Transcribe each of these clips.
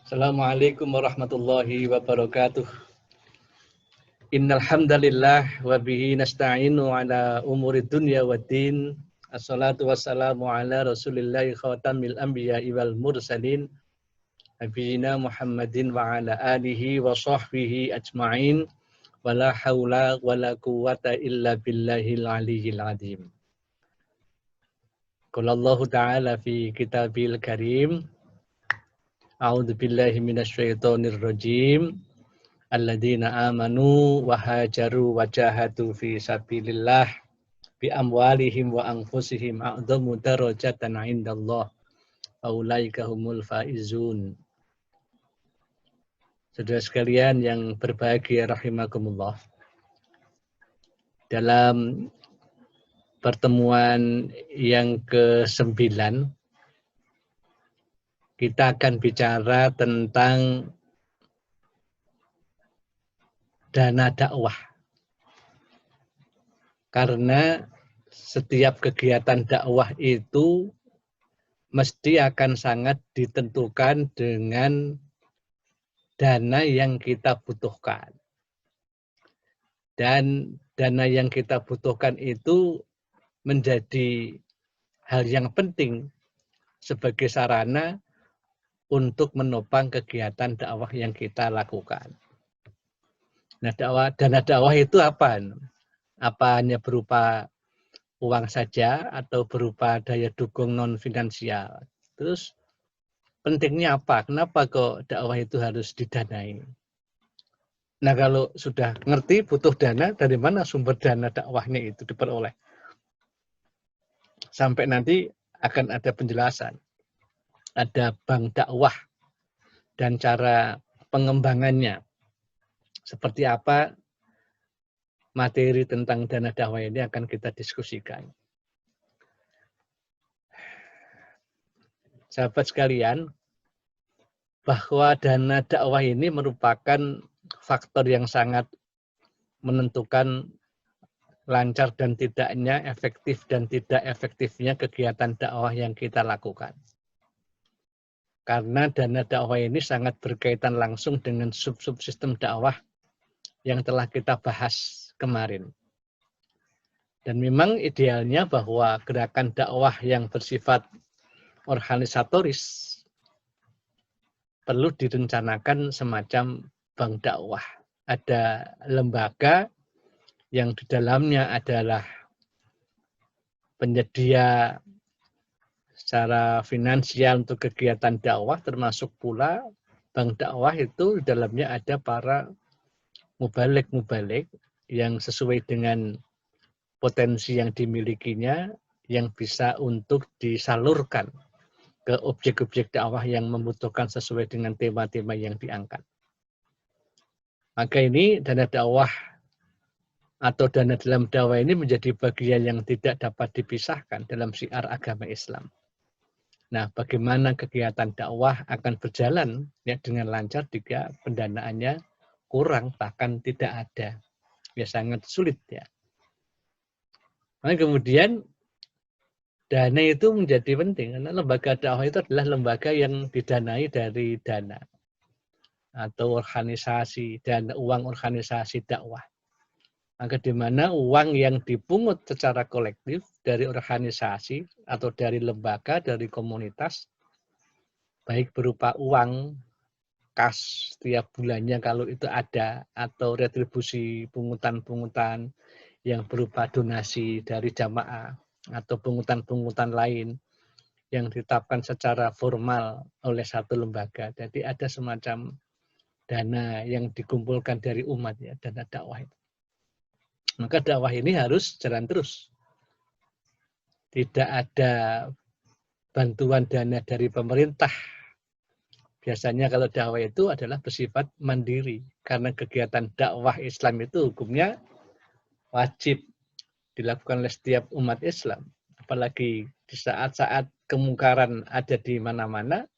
Assalamualaikum warahmatullahi wabarakatuh. Innal hamdalillah wa bihi nasta'inu ala umuri dunya waddin. Assalatu wassalamu ala Rasulillahi khatamil anbiya'i wal mursalin. Nabiyina Muhammadin wa ala alihi wa sahbihi ajma'in. Wala haula wala quwwata illa billahil aliyyil azim. Qala Allah Ta'ala fi kitabil karim. A'udzu billahi minasyaitonir rajim. Alladzina amanu wa hajaru wa jahadu fi sabilillah bi amwalihim wa anfusihim a'dhamu darajatan 'indallah wa ulaika humul faizun. Saudara sekalian yang berbahagia rahimakumullah. Dalam pertemuan yang ke-9 kita akan bicara tentang dana dakwah. Karena setiap kegiatan dakwah itu mesti akan sangat ditentukan dengan dana yang kita butuhkan. Dan dana yang kita butuhkan itu menjadi hal yang penting sebagai sarana untuk menopang kegiatan dakwah yang kita lakukan. Nah, dana dakwah itu apa? Apa hanya berupa uang saja atau berupa daya dukung non-finansial? Terus pentingnya apa? Kenapa kok dakwah itu harus didanai? Nah, kalau sudah ngerti butuh dana, dari mana sumber dana dakwahnya itu diperoleh? Sampai nanti akan ada penjelasan. Ada bank dakwah dan cara pengembangannya. Seperti apa materi tentang dana dakwah ini akan kita diskusikan. Sahabat sekalian, bahwa dana dakwah ini merupakan faktor yang sangat menentukan lancar dan tidaknya, efektif dan tidak efektifnya kegiatan dakwah yang kita lakukan. Karena dana dakwah ini sangat berkaitan langsung dengan sub-sub sistem dakwah yang telah kita bahas kemarin. Dan memang idealnya bahwa gerakan dakwah yang bersifat organisatoris perlu direncanakan semacam bank dakwah. Ada lembaga yang di dalamnya adalah penyedia secara finansial untuk kegiatan dakwah, termasuk pula bank dakwah itu di dalamnya ada para mubalik yang sesuai dengan potensi yang dimilikinya, yang bisa untuk disalurkan ke objek-objek dakwah yang membutuhkan sesuai dengan tema-tema yang diangkat. Maka ini dana dakwah atau dana dalam dakwah ini menjadi bagian yang tidak dapat dipisahkan dalam syiar agama Islam. Nah, bagaimana kegiatan dakwah akan berjalan ya dengan lancar jika pendanaannya kurang, bahkan tidak ada. Ya sangat sulit ya. Nah, kemudian dana itu menjadi penting karena lembaga dakwah itu adalah lembaga yang didanai dari dana atau organisasi dan uang organisasi dakwah. Maka di mana uang yang dipungut secara kolektif dari organisasi atau dari lembaga, dari komunitas, baik berupa uang kas setiap bulannya kalau itu ada, atau retribusi pungutan-pungutan yang berupa donasi dari jamaah, atau pungutan-pungutan lain yang ditetapkan secara formal oleh satu lembaga. Jadi ada semacam dana yang dikumpulkan dari umat ya, dana dakwah itu. Maka dakwah ini harus jalan terus. Tidak ada bantuan dana dari pemerintah. Biasanya kalau dakwah itu adalah bersifat mandiri. Karena kegiatan dakwah Islam itu hukumnya wajib dilakukan oleh setiap umat Islam. Apalagi di saat-saat kemungkaran ada di mana-mana,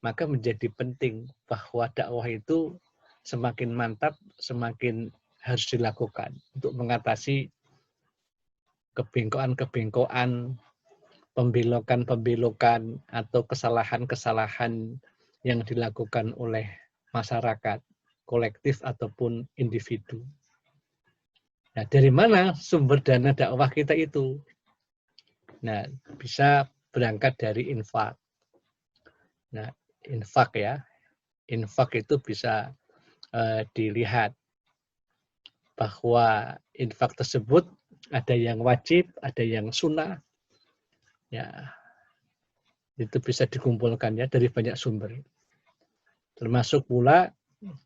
maka menjadi penting bahwa dakwah itu semakin mantap, semakin harus dilakukan untuk mengatasi kebengkokan-kebengkokan, pembelokan-pembelokan atau kesalahan-kesalahan yang dilakukan oleh masyarakat, kolektif ataupun individu. Nah, dari mana sumber dana dakwah kita itu? Nah, bisa berangkat dari infak. Nah, infak ya. Infak itu bisa dilihat bahwa infak tersebut ada yang wajib, ada yang sunnah. Ya, itu bisa dikumpulkan ya dari banyak sumber. Termasuk pula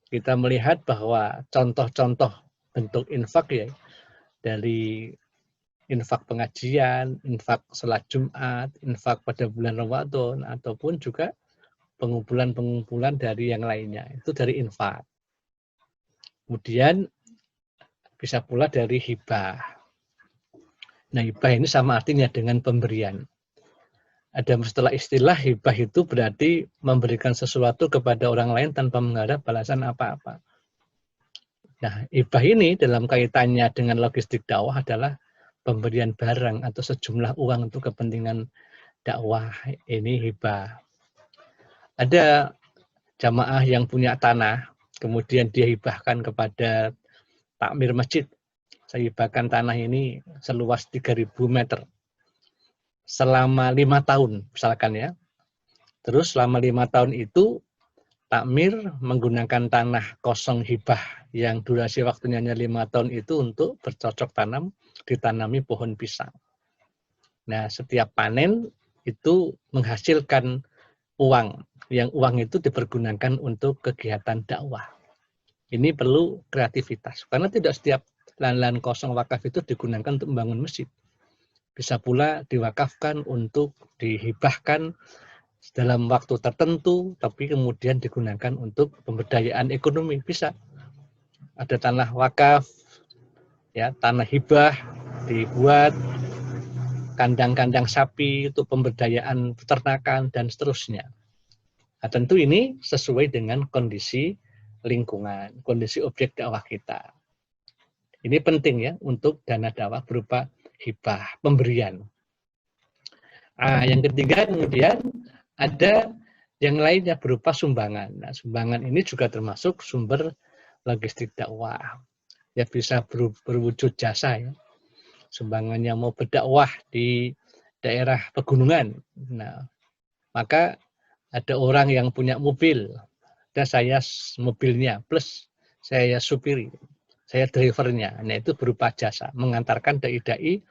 kita melihat bahwa contoh-contoh bentuk infak ya, dari infak pengajian, infak salat Jumat, infak pada bulan Ramadan, ataupun juga pengumpulan-pengumpulan dari yang lainnya. Itu dari infak. Kemudian bisa pula dari hibah. Nah, hibah ini sama artinya dengan pemberian. Ada istilah hibah itu berarti memberikan sesuatu kepada orang lain tanpa mengharap balasan apa-apa. Nah, hibah ini dalam kaitannya dengan logistik dakwah adalah pemberian barang atau sejumlah uang untuk kepentingan dakwah. Ini hibah. Ada jamaah yang punya tanah, kemudian dia hibahkan kepada takmir masjid. Saya hibahkan tanah ini seluas 3.000 meter. Selama 5 tahun, misalkan ya. Terus selama 5 tahun itu, takmir menggunakan tanah kosong hibah yang durasi waktunya hanya 5 tahun itu untuk bercocok tanam, ditanami pohon pisang. Nah, setiap panen itu menghasilkan uang. Yang uang itu dipergunakan untuk kegiatan dakwah. Ini perlu kreativitas. Karena tidak setiap lahan-lahan kosong wakaf itu digunakan untuk membangun masjid. Bisa pula diwakafkan untuk dihibahkan dalam waktu tertentu, tapi kemudian digunakan untuk pemberdayaan ekonomi. Bisa. Ada tanah wakaf, ya, tanah hibah, dibuat kandang-kandang sapi untuk pemberdayaan peternakan, dan seterusnya. Nah, tentu ini sesuai dengan kondisi lingkungan, kondisi objek dakwah kita. Ini penting ya untuk dana dakwah berupa hibah, pemberian. Yang ketiga kemudian ada yang lainnya berupa sumbangan. Nah, sumbangan ini juga termasuk sumber logistik dakwah. Ya bisa berwujud jasa ya. Sumbangannya mau berdakwah di daerah pegunungan. Nah, maka ada orang yang punya mobil, dan saya mobilnya plus saya supiri, saya drivernya. Nah, itu berupa jasa, mengantarkan dai-dai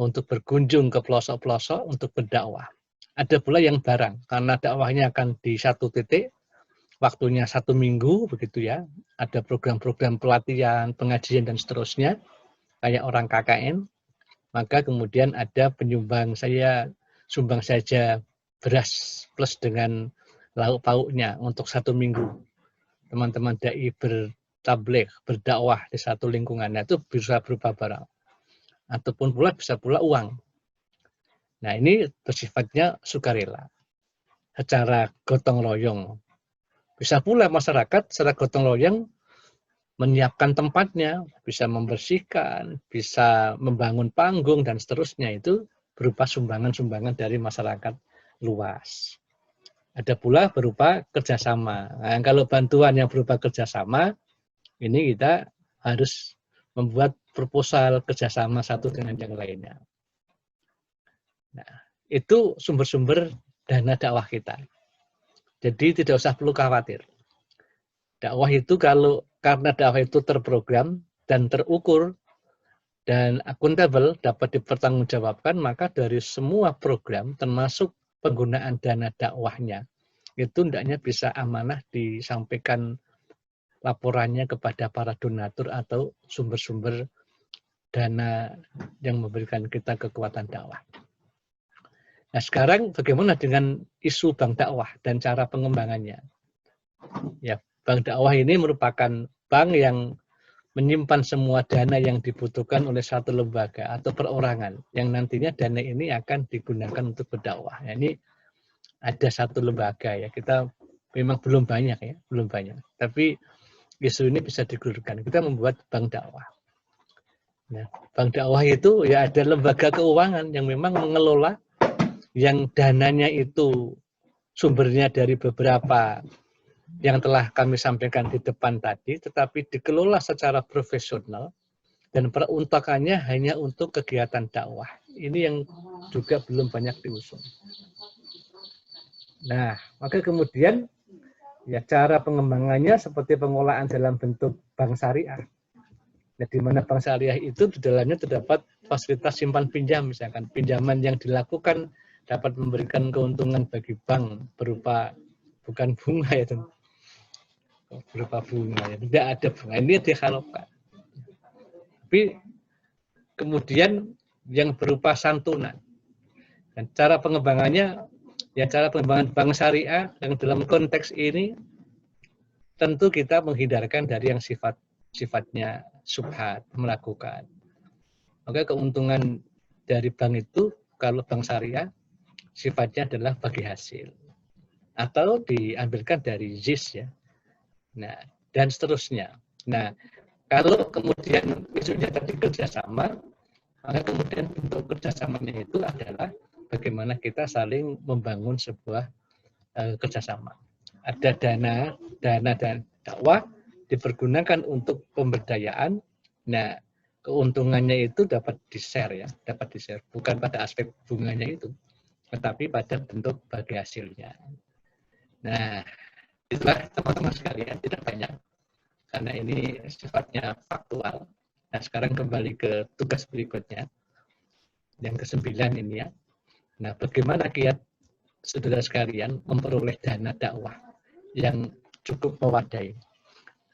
untuk berkunjung ke pelosok-pelosok untuk berdakwah. Ada pula yang barang, karena dakwahnya akan di satu titik, waktunya 1 minggu, begitu ya. Ada program-program pelatihan, pengajian, dan seterusnya, kayak orang KKN, maka kemudian ada penyumbang, saya sumbang saja beras plus dengan lauk pauknya untuk 1 minggu. Teman-teman dai bertabligh, berdakwah di satu lingkungan, nah, itu bisa berupa barang. Ataupun pula bisa pula uang. Nah, ini bersifatnya sukarela, secara gotong royong. Bisa pula masyarakat secara gotong royong menyiapkan tempatnya, bisa membersihkan, bisa membangun panggung, dan seterusnya. Itu berupa sumbangan-sumbangan dari masyarakat luas. Ada pula berupa kerjasama. Nah, kalau bantuan yang berupa kerjasama, ini kita harus membuat proposal kerjasama satu dengan yang lainnya. Nah, itu sumber-sumber dana dakwah kita. Jadi tidak usah perlu khawatir. Dakwah itu karena dakwah itu terprogram dan terukur dan akuntabel, dapat dipertanggungjawabkan, maka dari semua program termasuk penggunaan dana dakwahnya itu hendaknya bisa amanah disampaikan laporannya kepada para donatur atau sumber-sumber dana yang memberikan kita kekuatan dakwah. Nah, sekarang bagaimana dengan isu bank dakwah dan cara pengembangannya? Ya, bank dakwah ini merupakan bank yang menyimpan semua dana yang dibutuhkan oleh satu lembaga atau perorangan yang nantinya dana ini akan digunakan untuk berdakwah. Nah, ini ada satu lembaga ya, kita memang belum banyak ya, belum banyak. Tapi isu ini bisa digulirkan. Kita membuat bank dakwah. Nah, bank dakwah itu ya ada lembaga keuangan yang memang mengelola, yang dananya itu sumbernya dari beberapa yang telah kami sampaikan di depan tadi, tetapi dikelola secara profesional dan peruntukannya hanya untuk kegiatan dakwah. Ini yang juga belum banyak diusung. Nah, maka kemudian ya cara pengembangannya seperti pengolahan dalam bentuk bank syariah. Nah, di mana bank syariah itu di dalamnya terdapat fasilitas simpan pinjam, misalkan pinjaman yang dilakukan dapat memberikan keuntungan bagi bank berupa bukan bunga ya, berupa bunga ya, tidak ada bunga, ini diharapkan. Tapi kemudian yang berupa santunan. Dan cara pengembangannya, ya cara pengembangan bank syariah yang dalam konteks ini tentu kita menghindarkan dari yang sifatnya subhat, melakukan. Maka keuntungan dari bank itu, kalau bank syariah, sifatnya adalah bagi hasil. Atau diambilkan dari ZIS ya. Nah, dan seterusnya. Nah, kalau kemudian isunya tadi kerjasama, maka kemudian bentuk kerjasamanya itu adalah bagaimana kita saling membangun sebuah kerjasama. Ada dana dan dakwah dipergunakan untuk pemberdayaan. Nah, keuntungannya itu dapat di-share ya, dapat di-share. Bukan pada aspek bunganya itu, tetapi pada bentuk bagi hasilnya. Nah, itulah teman-teman sekalian, tidak banyak karena ini sifatnya faktual. Nah, sekarang kembali ke tugas berikutnya, yang ke-9 ini ya. Nah, bagaimana kiat saudara sekalian memperoleh dana dakwah yang cukup mewadai.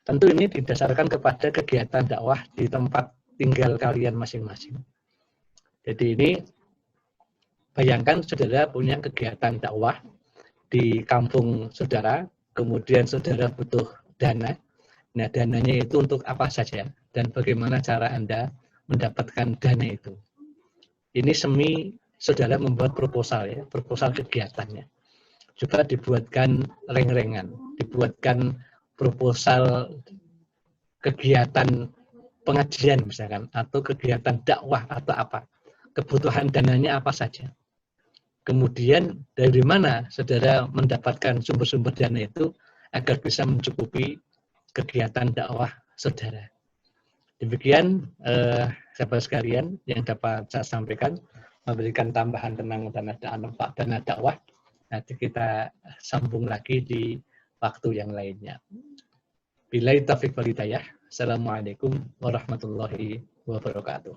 Tentu ini didasarkan kepada kegiatan dakwah di tempat tinggal kalian masing-masing. Jadi ini bayangkan saudara punya kegiatan dakwah di kampung saudara, kemudian saudara butuh dana. Nah, dananya itu untuk apa saja dan bagaimana cara Anda mendapatkan dana itu. Ini semi saudara membuat proposal ya, proposal kegiatannya. Coba dibuatkan reng-rengan, dibuatkan proposal kegiatan pengajian misalkan, atau kegiatan dakwah atau apa. Kebutuhan dananya apa saja. Kemudian dari mana saudara mendapatkan sumber-sumber dana itu agar bisa mencukupi kegiatan dakwah saudara. Demikian sahabat sekalian yang dapat saya sampaikan, memberikan tambahan tentang dana dakwah. Nanti kita sambung lagi di waktu yang lainnya. Billahi taufiq wal hidayah. Assalamualaikum warahmatullahi wabarakatuh.